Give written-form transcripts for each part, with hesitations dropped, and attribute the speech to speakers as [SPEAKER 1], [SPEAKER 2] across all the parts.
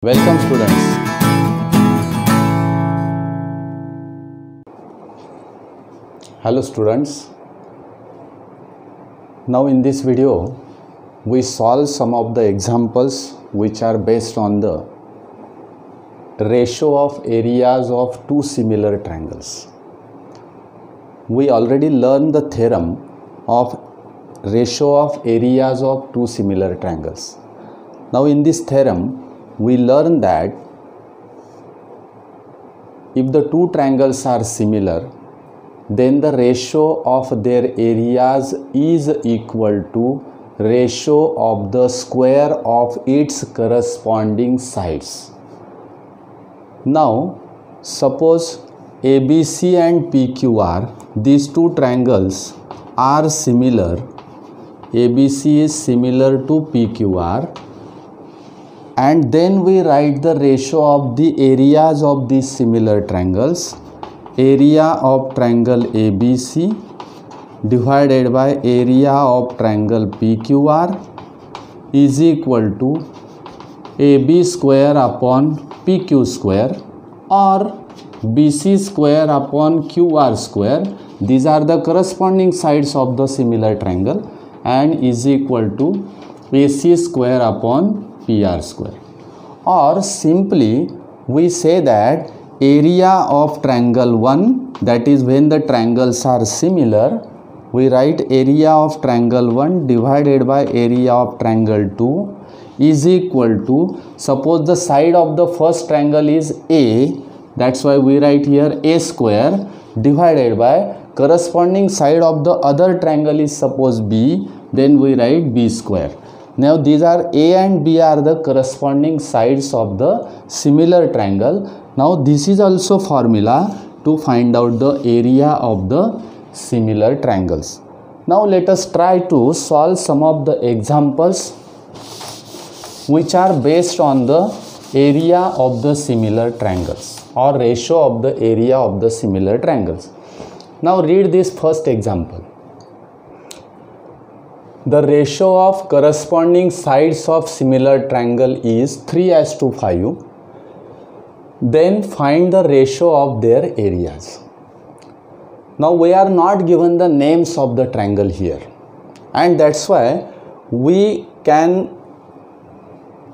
[SPEAKER 1] Welcome students. Hello students. Now in this video we solve some of the examples which are based on the ratio of areas of two similar triangles. We already learned the theorem of ratio of areas of two similar triangles. Now in this theorem we learn that if the two triangles are similar, then the ratio of their areas is equal to ratio of the square of its corresponding sides. Now suppose ABC and PQR, these two triangles are similar. ABC is similar to PQR, and then we write the ratio of the areas of these similar triangles. Area of triangle ABC divided by area of triangle PQR is equal to AB square upon PQ square or BC square upon QR square. These are the corresponding sides of the similar triangle, and is equal to AC square upon PR square. Or simply we say that area of triangle 1, that is when the triangles are similar, we write area of triangle 1 divided by area of triangle 2 is equal to, suppose the side of the first triangle is A, that's why we write here A square divided by corresponding side of the other triangle is suppose B, then we write B square. Now these are A and B are the corresponding sides of the similar triangle. Now this is also formula to find out the area of the similar triangles. Now let us try to solve some of the examples which are based on the area of the similar triangles or ratio of the area of the similar triangles. Now read this first example. The ratio of corresponding sides of similar triangle is 3:5. Then find the ratio of their areas. Now we are not given the names of the triangle here, and that's why we can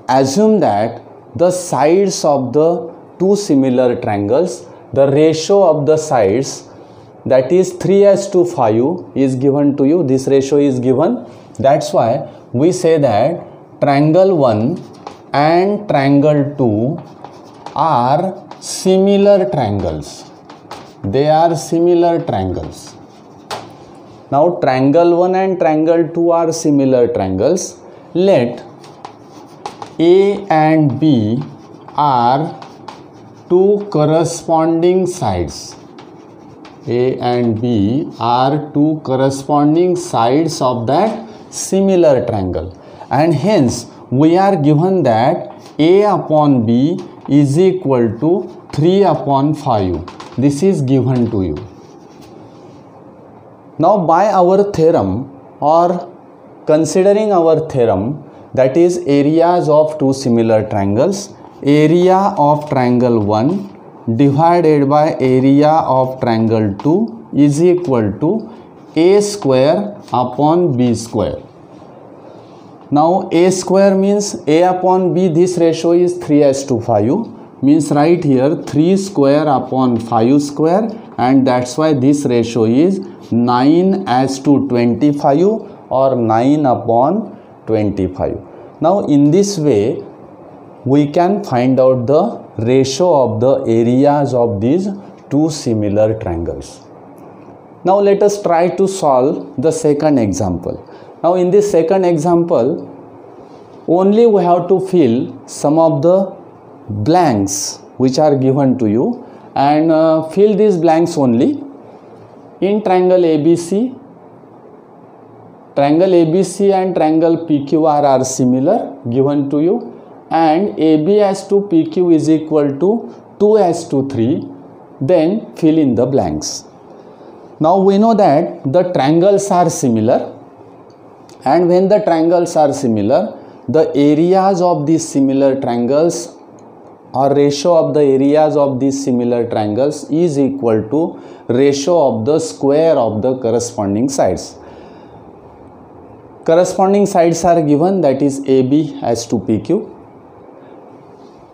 [SPEAKER 1] assume that the sides of the two similar triangles, the ratio of the sides, that is 3:5 is given to you. This ratio is given. That's why we say that triangle 1 and triangle 2 are similar triangles. They are similar triangles. Now triangle 1 and triangle 2 are similar triangles. Let A and B are two corresponding sides. A and B are two corresponding sides of that similar triangle, and hence we are given that A upon B is equal to 3/5. This is given to you. Now by our theorem, or considering our theorem, that is areas of two similar triangles, area of triangle 1 divided by area of triangle 2 is equal to A square upon B square. Now A square means A upon B, this ratio is 3:5, means right here 3 square upon 5 square, and that's why this ratio is 9:25 or 9/25. Now in this way we can find out the ratio of the areas of these two similar triangles. Now let us try to solve the second example. Now in this second example only we have to fill some of the blanks which are given to you, and fill these blanks only. In triangle ABC and triangle PQR are similar, given to you, and AB as to PQ is equal to 2:3. Then fill in the blanks. Now we know that the triangles are similar, and when the triangles are similar, the areas of these similar triangles or ratio of the areas of these similar triangles is equal to ratio of the square of the corresponding sides. Corresponding sides are given, that is AB as to PQ.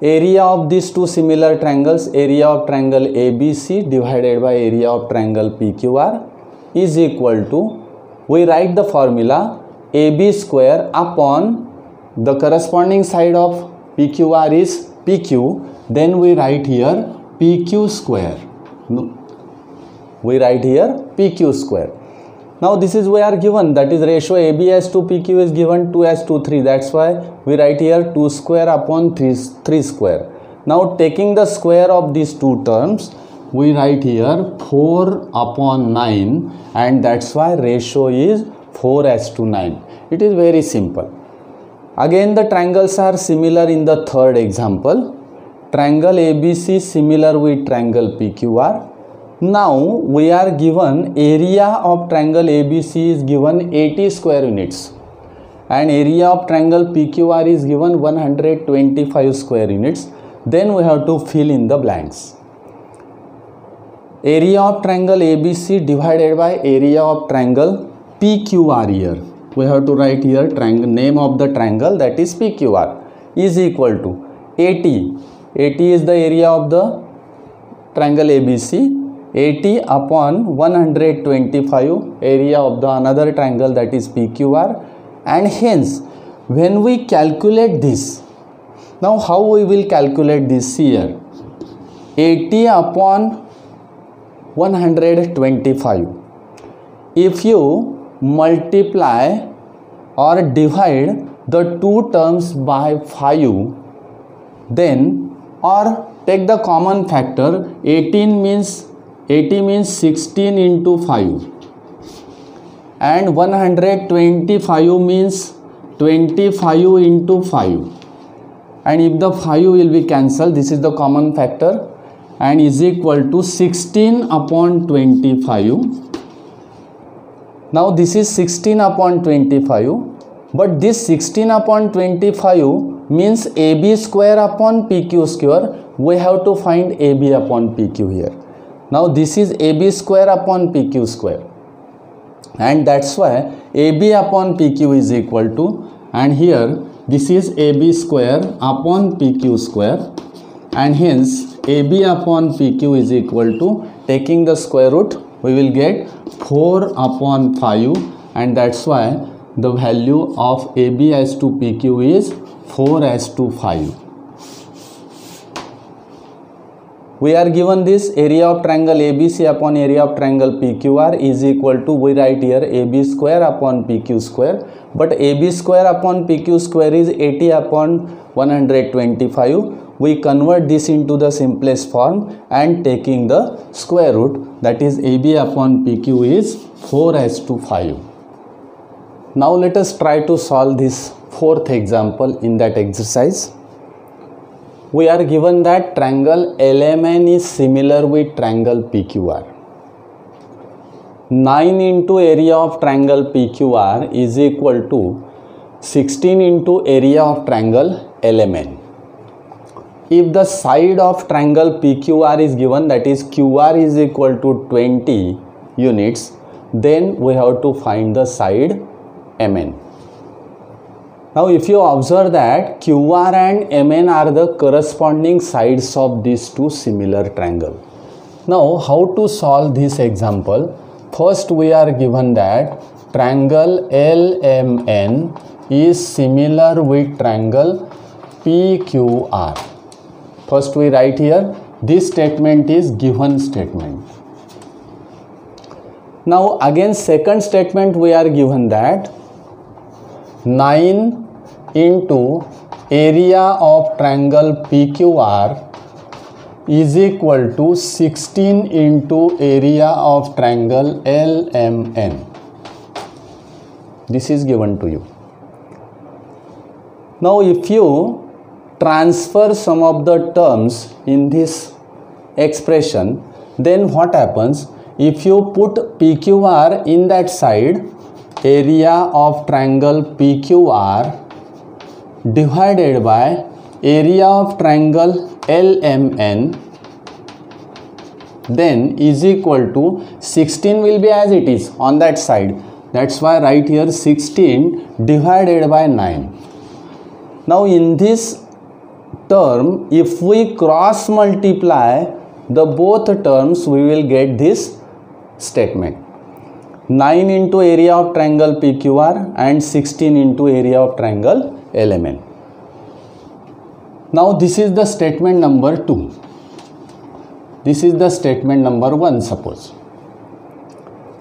[SPEAKER 1] Area of these two similar triangles, area of triangle ABC divided by area of triangle PQR is equal to, we write the formula AB square upon the corresponding side of PQR is PQ, then we write here PQ square. We write here PQ square. Now this is we are given, that is ratio AB as to PQ is given 2 as to 3. That's why we write here 2 square upon 3 square. Now taking the square of these two terms, we write here 4 upon 9, and that's why ratio is 4 as to 9. It is very simple. Again the triangles are similar in the third example. Triangle ABC similar with triangle PQR. Now we are given area of triangle ABC is given 80 square units and area of triangle PQR is given 125 square units. Then we have to fill in the blanks. Area of triangle ABC divided by area of triangle PQR here. We have to write here triangle, name of the triangle, that is PQR, is equal to 80. 80 is the area of the triangle ABC. 80 upon 125 area of the another triangle, that is PQR, and hence when we calculate this, now how we will calculate this here, 80 upon 125, if you multiply or divide the two terms by 5, then or take the common factor, 80 means 16 into 5 and 125 means 25 into 5, and if the 5 will be cancelled, this is the common factor, and is equal to 16 upon 25. Now this is 16 upon 25, but this 16 upon 25 means AB square upon PQ square. We have to find AB upon PQ here. Now this is AB square upon PQ square, and that's why AB upon PQ is equal to, and here this is AB square upon PQ square, and hence AB upon PQ is equal to, taking the square root, we will get 4 upon 5, and that's why the value of AB as to PQ is 4 as to 5. We are given this area of triangle ABC upon area of triangle PQR is equal to, we write here AB square upon PQ square, but AB square upon PQ square is 80 upon 125. We convert this into the simplest form and taking the square root, that is AB upon PQ is 4 as to 5. Now let us try to solve this fourth example in that exercise. We are given that triangle LMN is similar with triangle PQR. 9 into area of triangle PQR is equal to 16 into area of triangle LMN. If the side of triangle PQR is given, that is QR is equal to 20 units, then we have to find the side MN. Now if you observe that QR and MN are the corresponding sides of these two similar triangles. Now how to solve this example? First we are given that triangle LMN is similar with triangle PQR. First we write here, this statement is given statement. Now again second statement we are given that 9 into area of triangle PQR is equal to 16 into area of triangle LMN. This is given to you. Now if you transfer some of the terms in this expression, then what happens? If you put PQR in that side, area of triangle PQR divided by area of triangle LMN then is equal to 16 will be as it is on that side. That's why right here 16 divided by 9. Now in this term, if we cross multiply the both terms, we will get this statement. 9 into area of triangle PQR and 16 into area of triangle LMN. Now this is the statement number 2. This is the statement number 1, suppose.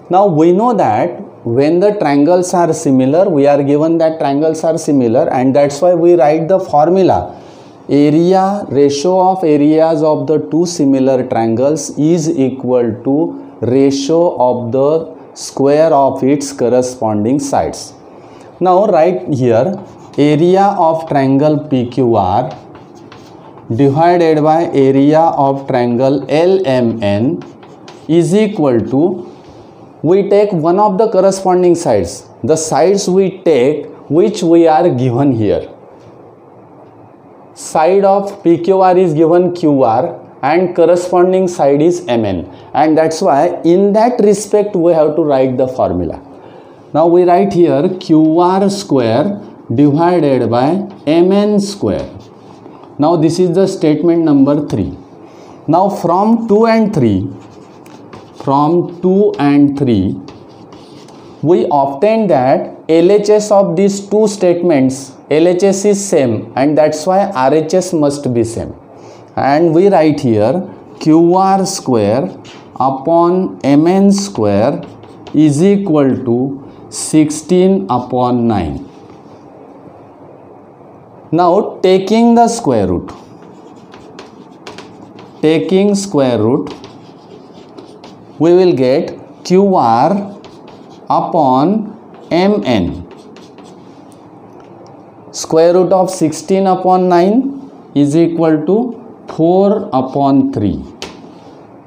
[SPEAKER 1] Now we know that when the triangles are similar, we are given that triangles are similar, and that's why we write the formula. Area, ratio of areas of the two similar triangles is equal to ratio of the square of its corresponding sides. Now write here area of triangle PQR divided by area of triangle LMN is equal to, we take one of the corresponding sides, the sides we take which we are given here. Side of PQR is given QR and corresponding side is MN, and that's why in that respect we have to write the formula. Now we write here QR square divided by MN square. Now this is the statement number 3. Now from 2 and 3 we obtain that LHS of these two statements, LHS is same, and that's why RHS must be same. And we write here QR square upon MN square is equal to 16 upon 9. Now taking the square root, we will get QR upon MN. Square root of 16 upon 9 is equal to 4 upon 3.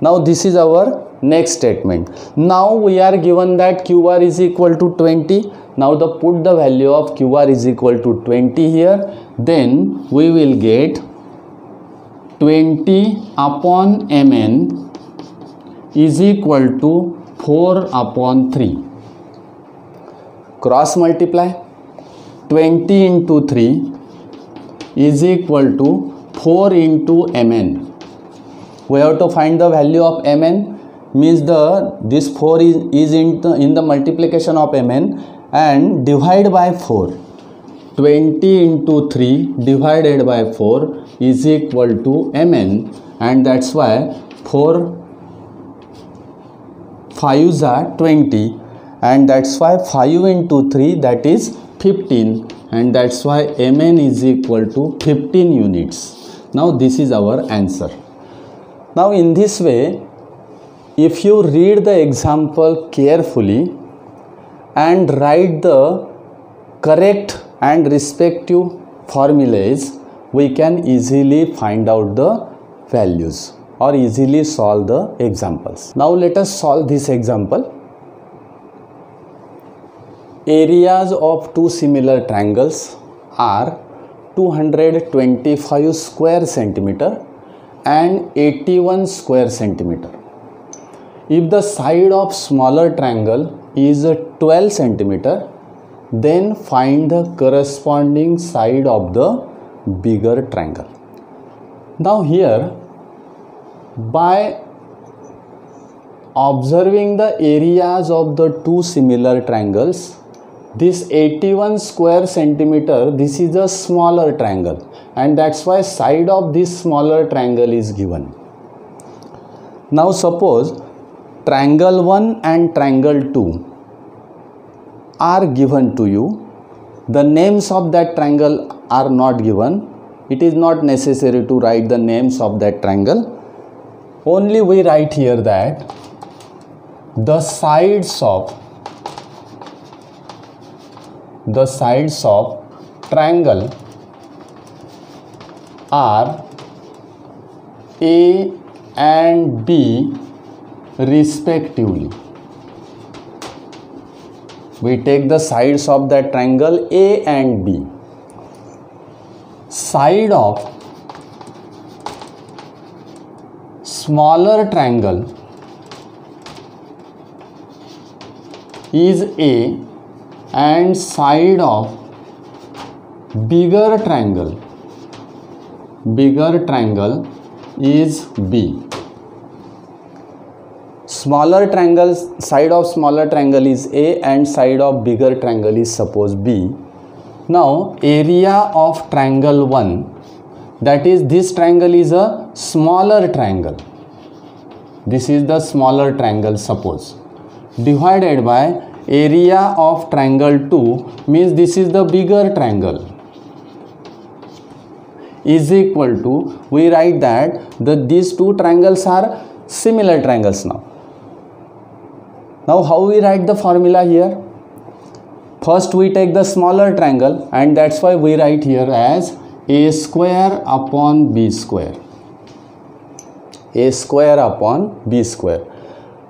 [SPEAKER 1] Now this is our next statement. Now we are given that QR is equal to 20. Now put the value of QR is equal to 20 here. Then we will get 20 upon MN is equal to 4 upon 3. Cross multiply. 20 into 3 is equal to 4 into Mn. We have to find the value of Mn, means this 4 is in the multiplication of Mn, and divide by 4. 20 into 3 divided by 4 is equal to Mn, and that's why 4 5s are 20, and that's why 5 into 3 that is 15, and that's why Mn is equal to 15 units. Now this is our answer. Now in this way, if you read the example carefully and write the correct and respective formulas, we can easily find out the values or easily solve the examples. Now let us solve this example. Areas of two similar triangles are 225 square centimeter and 81 square centimeter. If the side of smaller triangle is 12 centimeter, then find the corresponding side of the bigger triangle. Now here, by observing the areas of the two similar triangles, this 81 square centimeter, this is a smaller triangle, and that's why side of this smaller triangle is given. Now suppose triangle 1 and triangle 2 are given to you. The names of that triangle are not given. It is not necessary to write the names of that triangle. Only we write here that the sides of triangle are A and B respectively. We take the sides of that triangle A and B. side of smaller triangle is A and side of bigger triangle is B. Smaller triangle, side of smaller triangle is A and side of bigger triangle is suppose B. Now area of triangle 1, that is this triangle is a smaller triangle. This is the smaller triangle suppose, divided by area of triangle 2 means this is the bigger triangle, is equal to, we write that these two triangles are similar triangles now. Now how we write the formula here? First we take the smaller triangle and that's why we write here as A square upon B square. A square upon B square.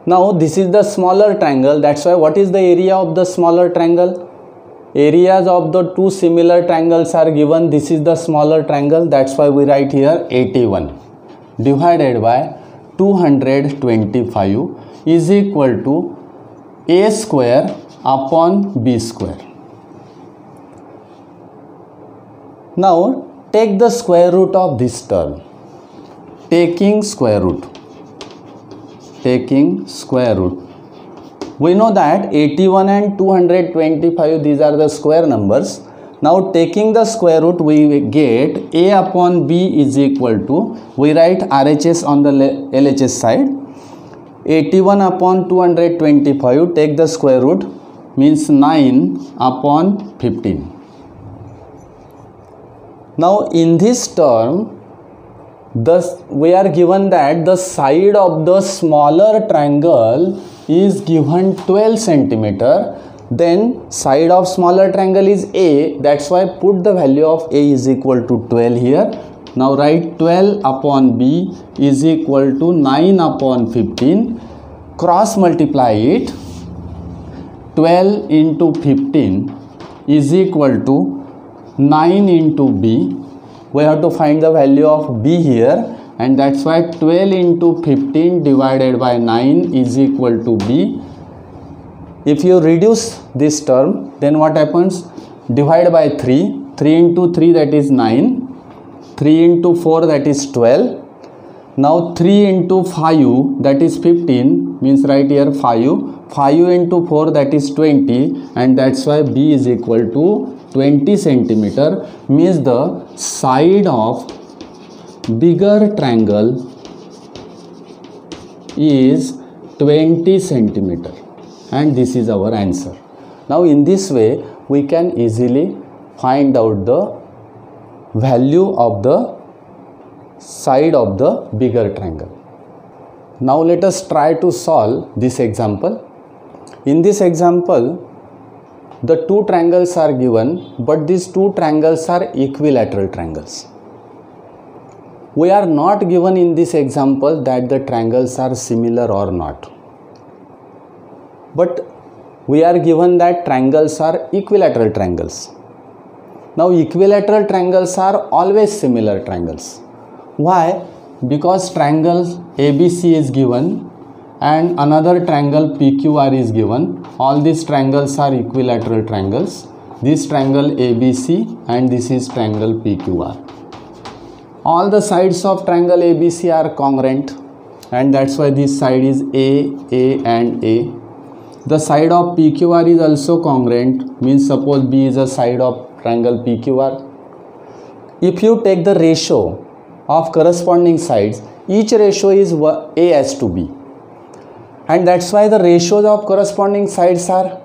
[SPEAKER 1] Now this is the smaller triangle, that's why what is the area of the smaller triangle? Areas of the two similar triangles are given. This is the smaller triangle, that's why we write here 81 divided by 225 is equal to A square upon B square. Now take the square root of this term. Taking square root, we know that 81 and 225, these are the square numbers. Now taking the square root, we get A upon B is equal to, we write RHS on the LHS side, 81 upon 225, take the square root means 9 upon 15. Now in this term, thus we are given that the side of the smaller triangle is given 12 centimeter, then side of smaller triangle is A, that's why put the value of A is equal to 12 here. Now write 12 upon B is equal to 9 upon 15, cross multiply it, 12 into 15 is equal to 9 into B. We have to find the value of B here and that's why 12 into 15 divided by 9 is equal to B. If you reduce this term, then what happens? Divide by 3, 3 into 3 that is 9, 3 into 4 that is 12. Now 3 into 5 that is 15 means right here 5, 5 into 4 that is 20 and that's why B is equal to 20 centimeter means the side of bigger triangle is 20 centimeter and this is our answer. Now in this way we can easily find out the value of the side of the bigger triangle. Now let us try to solve this example. In this example, the two triangles are given, but these two triangles are equilateral triangles. We are not given in this example that the triangles are similar or not, but we are given that triangles are equilateral triangles. Now equilateral triangles are always similar triangles. Why? Because triangle ABC is given and another triangle PQR is given. All these triangles are equilateral triangles. This triangle ABC and this is triangle PQR. All the sides of triangle ABC are congruent and that's why this side is A and A. The side of PQR is also congruent, means suppose B is a side of triangle PQR. If you take the ratio of corresponding sides, each ratio is A as to B. And that's why the ratios of corresponding sides are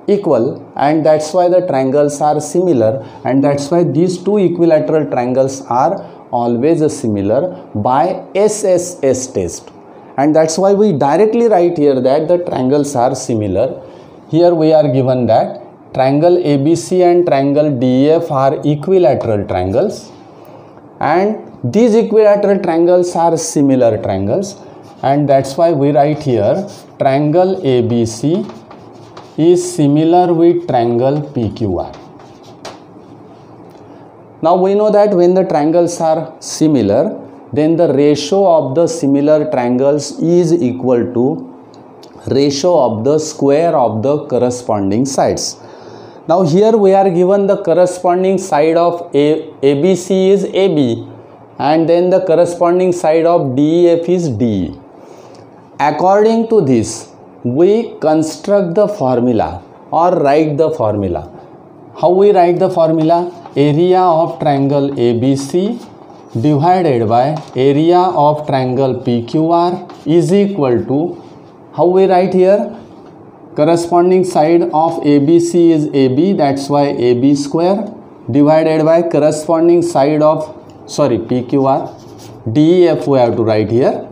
[SPEAKER 1] equal and that's why the triangles are similar and that's why these two equilateral triangles are always similar by SSS test. And that's why we directly write here that the triangles are similar. Here we are given that triangle ABC and triangle DEF are equilateral triangles and these equilateral triangles are similar triangles. And that's why we write here triangle ABC is similar with triangle PQR. Now we know that when the triangles are similar, then the ratio of the similar triangles is equal to ratio of the square of the corresponding sides. Now here we are given the corresponding side of ABC is AB, and then the corresponding side of DEF is DE. According to this, we construct the formula or write the formula. How we write the formula? Area of triangle ABC divided by area of triangle PQR is equal to, how we write here? Corresponding side of ABC is AB, that's why AB square, divided by corresponding side of PQR, DEF we have to write here.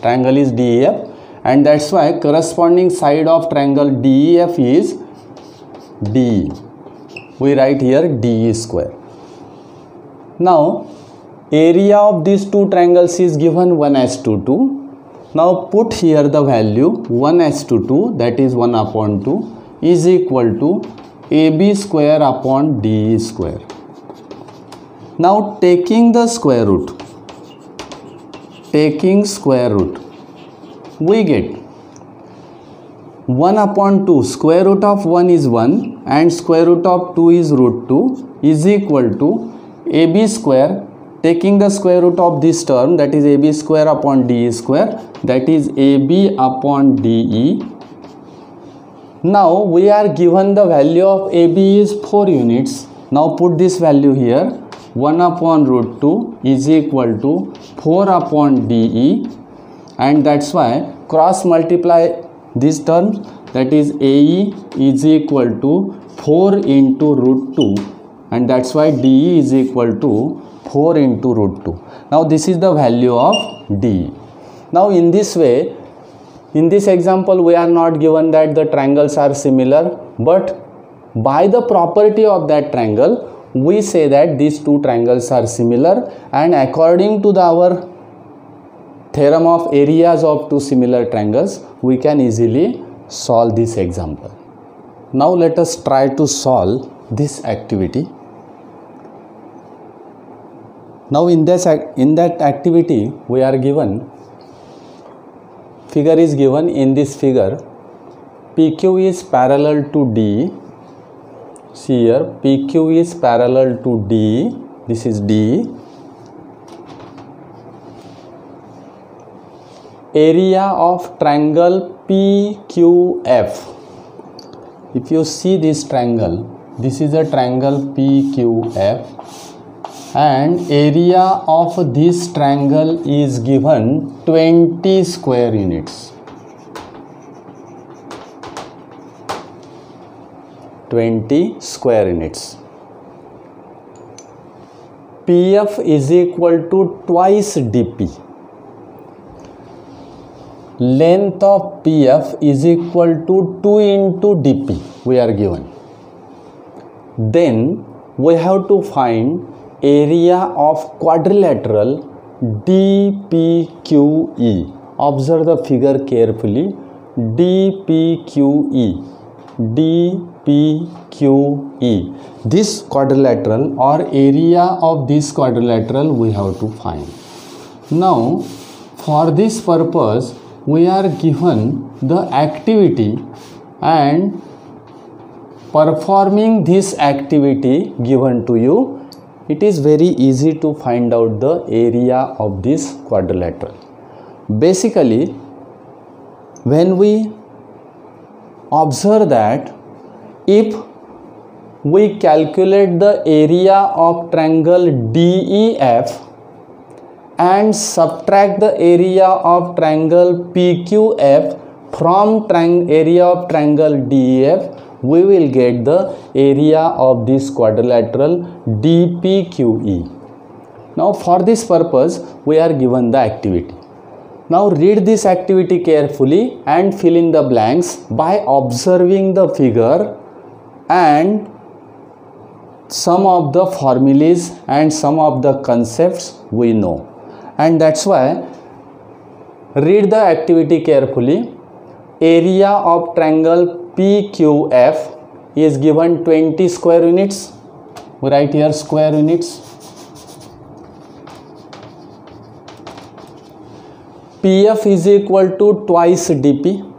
[SPEAKER 1] Triangle is DEF, and that's why corresponding side of triangle DEF is DE. We write here DE square. Now area of these two triangles is given 1:2. Now put here the value 1:2, that is 1 upon 2 is equal to AB square upon DE square. Now taking the square root, we get 1 upon 2, square root of 1 is 1 and square root of 2 is root 2 is equal to AB square, taking the square root of this term, that is AB square upon DE square, that is AB upon DE. Now we are given the value of AB is 4 units. Now put this value here, 1 upon root 2 is equal to 4 upon DE, and that's why cross multiply this term, that is AE is equal to 4 into root 2, and that's why DE is equal to 4 into root 2. Now this is the value of DE. Now in this way, in this example we are not given that the triangles are similar, but by the property of that triangle we say that these two triangles are similar, and according to our theorem of areas of two similar triangles we can easily solve this example. Now let us try to solve this activity. Now in that activity we are given, figure is given. In this figure PQ is parallel to DE. See here, PQ is parallel to DE. This is DE. Area of triangle PQF. If you see this triangle, this is a triangle PQF, and area of this triangle is given 20 square units. 20 square units. PF is equal to twice DP. Length of PF is equal to 2 into DP we are given. Then we have to find area of quadrilateral DPQE. Observe the figure carefully. DPQE. DPQE. This quadrilateral or area of this quadrilateral we have to find. Now for this purpose we are given the activity, and performing this activity given to you, it is very easy to find out the area of this quadrilateral. Basically, when we observe that if we calculate the area of triangle DEF and subtract the area of triangle PQF from area of triangle DEF, we will get the area of this quadrilateral DPQE. Now for this purpose we are given the activity. Now read this activity carefully and fill in the blanks by observing the figure and some of the formulas and some of the concepts we know. And that's why read the activity carefully. Area of triangle PQF is given 20 square units. We write here square units. PF is equal to twice dp.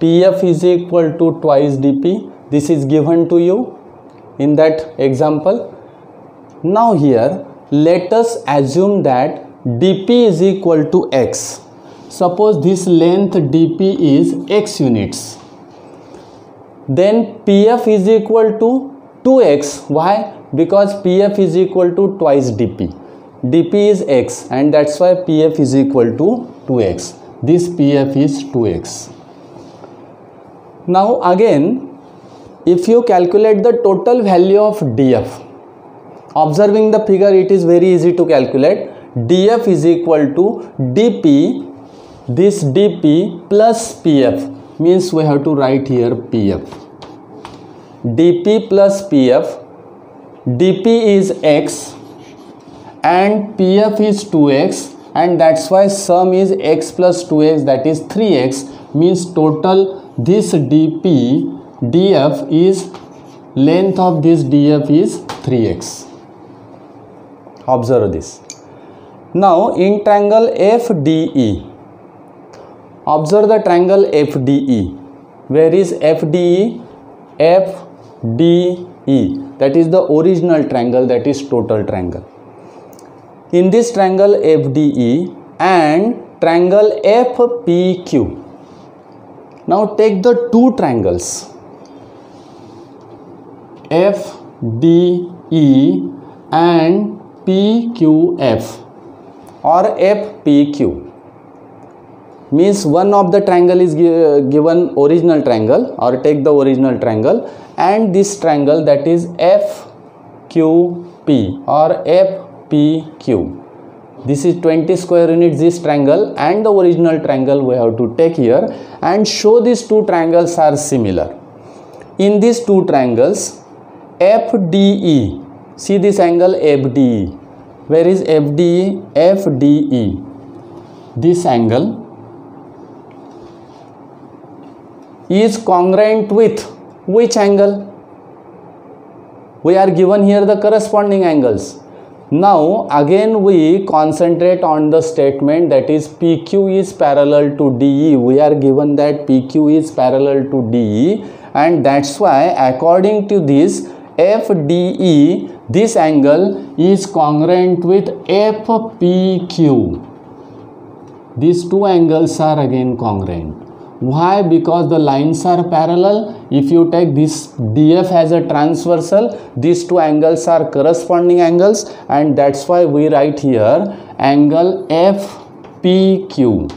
[SPEAKER 1] PF is equal to twice dp. This is given to you in that example. Now here let us assume that dp is equal to x. Suppose this length dp is x units. Then PF is equal to 2x. Why? Because PF is equal to twice dp. dp is x and that's why PF is equal to 2x. This PF is 2x. Now again, if you calculate the total value of df, observing the figure, it is very easy to calculate. df is equal to dp, this dp plus pf, means we have to write here pf. dp plus pf, dp is x and pf is 2x, and that's why sum is x plus 2x, that is 3x, means total this df is, length of this df is 3x. Observe this. Now in triangle FDE, observe the triangle FDE. Where is FDE? FDE, that is the original triangle, that is total triangle. In this triangle FDE and triangle FPQ. Now take the two triangles FDE and PQF or FPQ. Means one of the triangle is given original triangle, or take the original triangle, and this triangle, that is FQP or FPQ. This is 20 square units, this triangle, and the original triangle we have to take here and show these two triangles are similar. In these two triangles FDE, see this angle FDE. Where is FDE? FDE, this angle is congruent with which angle? We are given here the corresponding angles. Now again we concentrate on the statement, that is PQ is parallel to DE. We are given that PQ is parallel to DE, and that's why according to this FDE, this angle is congruent with FPQ. These two angles are again congruent. Why? Because the lines are parallel. If you take this DF as a transversal, these two angles are corresponding angles, and that's why we write here angle FPQ.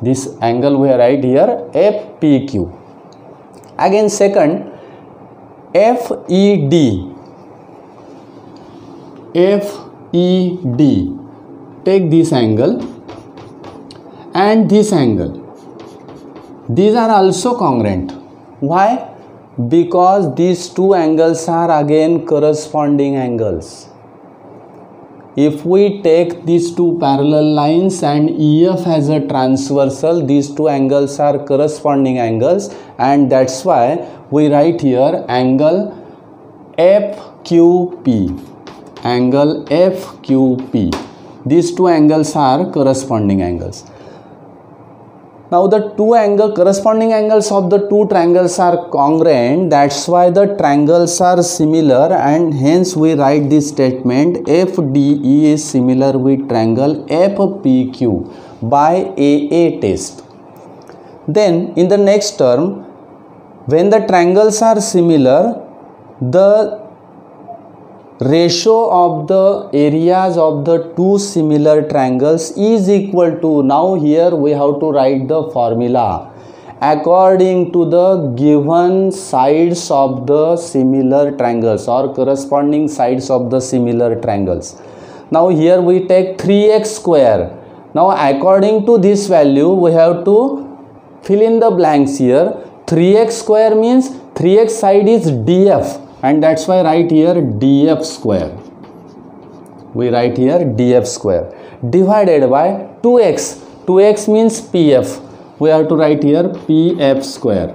[SPEAKER 1] This angle we write here FPQ. Again second, FED. FED. Take this angle and this angle. These are also congruent. Why? Because these two angles are again corresponding angles. If we take these two parallel lines and EF as a transversal, these two angles are corresponding angles, and that's why we write here angle FQP. Angle FQP. These two angles are corresponding angles. Now the corresponding angles of the two triangles are congruent, that's why the triangles are similar, and hence we write this statement FDE is similar with triangle FPQ by AA test. Then in the next term, when the triangles are similar, the ratio of the areas of the two similar triangles is equal to, now here we have to write the formula, according to the given sides of the similar triangles or corresponding sides of the similar triangles. Now here we take 3x square. Now according to this value we have to fill in the blanks here. 3x square means 3x side is DF, and that's why write here DF square. We write here DF square divided by 2x. 2x means PF. We have to write here PF square.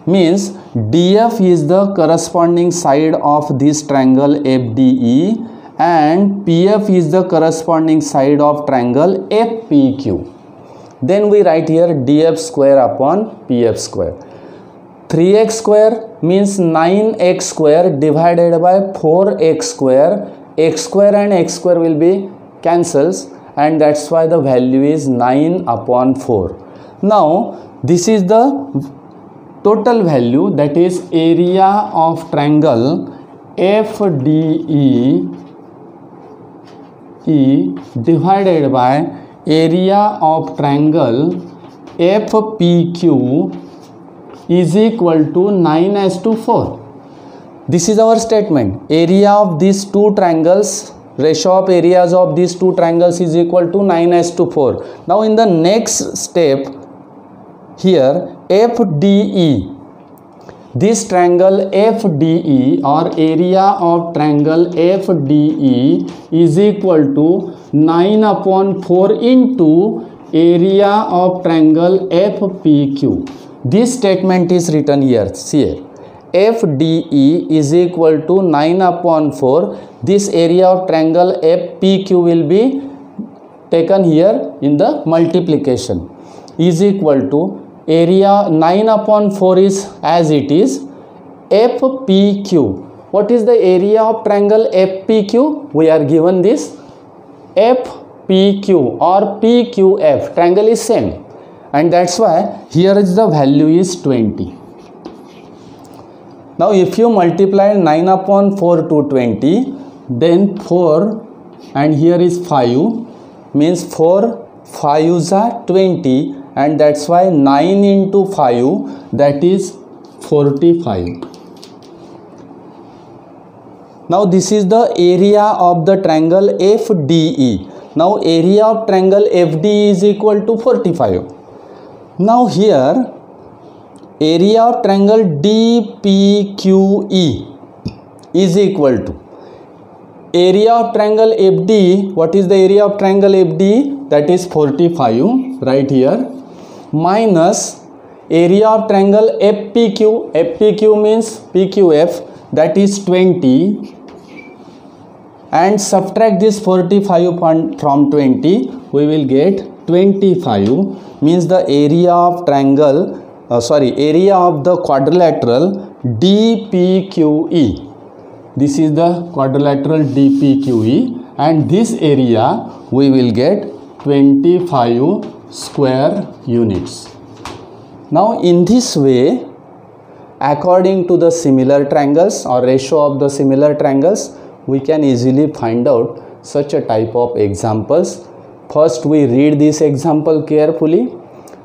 [SPEAKER 1] Means DF is the corresponding side of this triangle FDE and PF is the corresponding side of triangle FPQ. Then we write here DF square upon PF square. 3x square means 9x square divided by 4x square. X square and x square will be cancels, and that's why the value is 9 upon 4. Now this is the total value, that is area of triangle FDE divided by area of triangle FPQ is equal to 9:4. This is our statement. Area of these two triangles, ratio of areas of these two triangles is equal to 9:4. Now in the next step, here FDE, this triangle FDE or area of triangle FDE is equal to 9 upon 4 into area of triangle FPQ. This statement is written here. See here. FDE is equal to 9 upon 4. This area of triangle FPQ will be taken here in the multiplication, is equal to area 9 upon 4 is as it is FPQ. What is the area of triangle FPQ? We are given this FPQ or PQF. Triangle is same, and that's why here is the value is 20. Now if you multiply 9 upon 4 to 20, then 4 and here is 5 means 4 5s are 20, and that's why 9 into 5, that is 45. Now this is the area of the triangle FDE. Now area of triangle FDE is equal to 45. Now here area of triangle DPQE is equal to area of triangle FD. What is the area of triangle FD? That is 45 right here, minus area of triangle FPQ. FPQ means PQF, that is 20, and subtract this 45 from 20, we will get 25, means the area of triangle area of the quadrilateral DPQE. This is the quadrilateral DPQE, and this area we will get 25 square units. Now in this way, according to the similar triangles or ratio of the similar triangles, we can easily find out such a type of examples. First we read this example carefully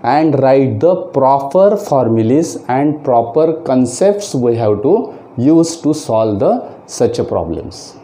[SPEAKER 1] and write the proper formulas and proper concepts we have to use to solve such problems.